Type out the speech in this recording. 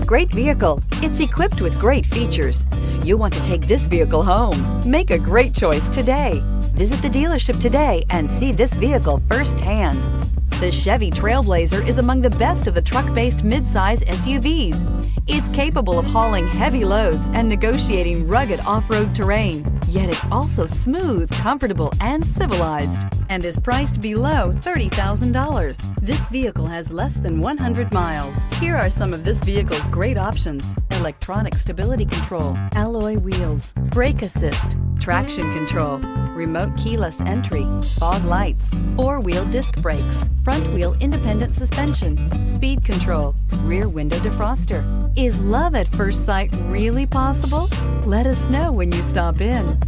great vehicle. It's equipped with great features. You'll want to take this vehicle home. Make a great choice today. Visit the dealership today and see this vehicle firsthand. The Chevy TrailBlazer is among the best of the truck-based midsize SUVs. It's capable of hauling heavy loads and negotiating rugged off-road terrain. Yet it's also smooth, comfortable, and civilized, and is priced below $30,000. This vehicle has less than 100 miles. Here are some of this vehicle's great options: electronic stability control, alloy wheels, brake assist, traction control, remote keyless entry, fog lights, four-wheel disc brakes, front-wheel independent suspension, speed control, rear window defroster. Is love at first sight really possible? Let us know when you stop in.